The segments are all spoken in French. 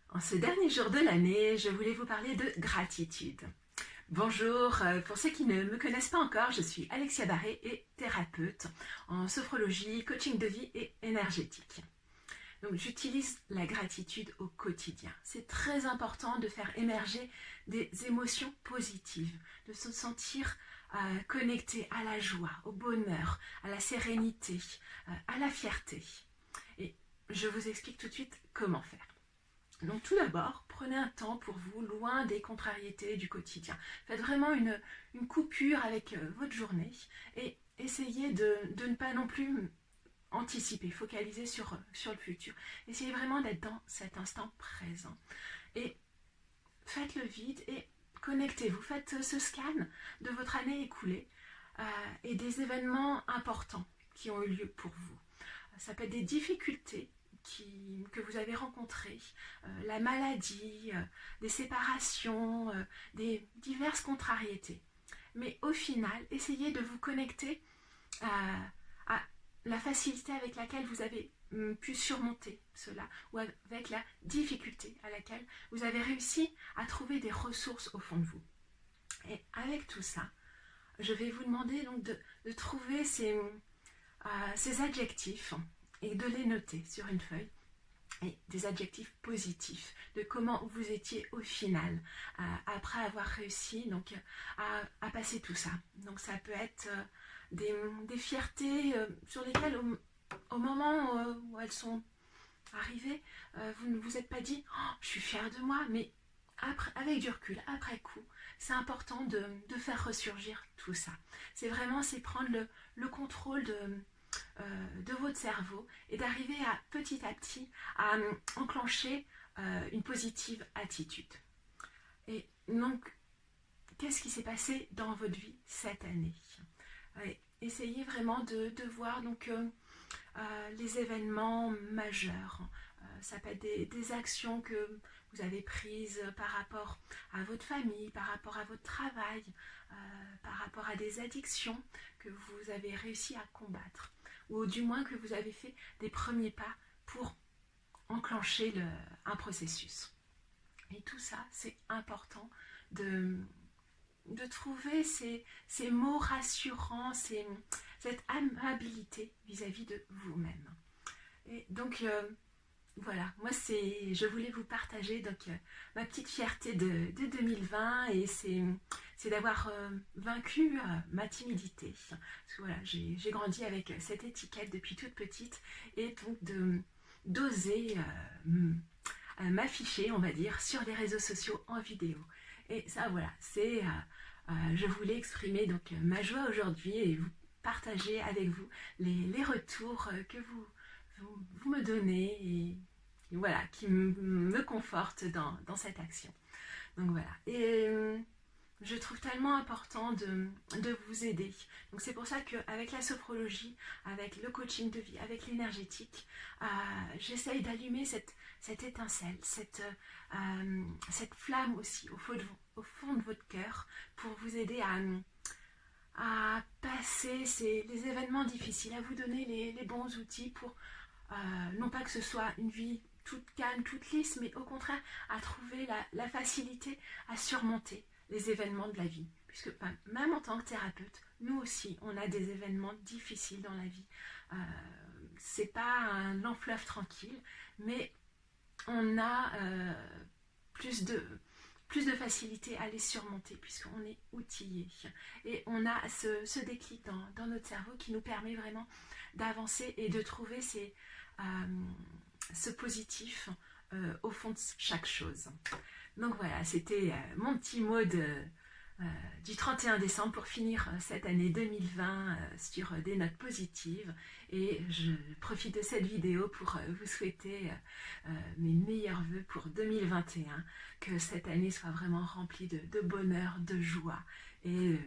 En ce dernier jour de l'année, je voulais vous parler de gratitude. Bonjour, pour ceux qui ne me connaissent pas encore, je suis Alexia Barré et thérapeute en sophrologie, coaching de vie et énergétique. Donc j'utilise la gratitude au quotidien. C'est très important de faire émerger des émotions positives, de se sentir connecté à la joie, au bonheur, à la sérénité, à la fierté. Et je vous explique tout de suite comment faire. Donc tout d'abord, prenez un temps pour vous, loin des contrariétés du quotidien. Faites vraiment une coupure avec votre journée et essayez de ne pas non plus anticiper, focaliser sur le futur. Essayez vraiment d'être dans cet instant présent. Et faites le vide et connectez-vous. Faites ce scan de votre année écoulée et des événements importants qui ont eu lieu pour vous. Ça peut être des difficultés que vous avez rencontrées, la maladie, des séparations, des diverses contrariétés. Mais au final, essayez de vous connecter à la facilité avec laquelle vous avez pu surmonter cela, ou avec la difficulté à laquelle vous avez réussi à trouver des ressources au fond de vous. Et avec tout ça, je vais vous demander donc de trouver ces adjectifs et de les noter sur une feuille, et des adjectifs positifs, de comment vous étiez au final, après avoir réussi donc, à passer tout ça. Donc ça peut être des fiertés sur lesquelles au moment où elles sont arrivées, vous ne vous êtes pas dit oh, « je suis fière de moi », mais avec du recul, après coup, c'est important de faire ressurgir tout ça. C'est prendre le contrôle de votre cerveau et d'arriver petit à petit à enclencher une positive attitude. Et donc, qu'est-ce qui s'est passé dans votre vie cette année? Essayez vraiment de voir donc, les événements majeurs. Ça peut être des actions que vous avez prises par rapport à votre famille, par rapport à votre travail, par rapport à des addictions que vous avez réussi à combattre, ou du moins que vous avez fait des premiers pas pour enclencher un processus. Et tout ça, c'est important de trouver ces mots rassurants, cette amabilité vis-à-vis de vous-même. Et donc, voilà, moi je voulais vous partager donc, ma petite fierté de 2020 et c'est d'avoir vaincu ma timidité. Parce que voilà, j'ai grandi avec cette étiquette depuis toute petite et donc d'oser m'afficher, on va dire, sur les réseaux sociaux en vidéo. Et ça, voilà, je voulais exprimer donc ma joie aujourd'hui et vous partager avec vous les retours que vous me donnez et voilà, qui me confortent dans cette action. Donc voilà. Et je trouve tellement important de vous aider. Donc c'est pour ça qu'avec la sophrologie, avec le coaching de vie, avec l'énergétique, j'essaye d'allumer cette étincelle, cette flamme aussi au fond de votre cœur pour vous aider à passer les événements difficiles, à vous donner les bons outils pour non pas que ce soit une vie toute calme, toute lisse, mais au contraire à trouver la facilité à surmonter les événements de la vie. Puisque même en tant que thérapeute, nous aussi, on a des événements difficiles dans la vie. C'est pas un long fleuve tranquille, mais on a plus de facilité à les surmonter puisqu'on est outillé. Et on a ce déclic dans notre cerveau qui nous permet vraiment d'avancer et de trouver ce positif au fond de chaque chose. Donc voilà, c'était mon petit mot du 31 décembre pour finir cette année 2020 sur des notes positives. Et je profite de cette vidéo pour vous souhaiter mes meilleurs vœux pour 2021, que cette année soit vraiment remplie de bonheur, de joie. Et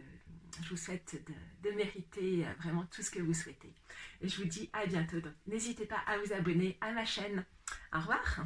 je vous souhaite de mériter vraiment tout ce que vous souhaitez. Et je vous dis à bientôt. Donc n'hésitez pas à vous abonner à ma chaîne. Au revoir.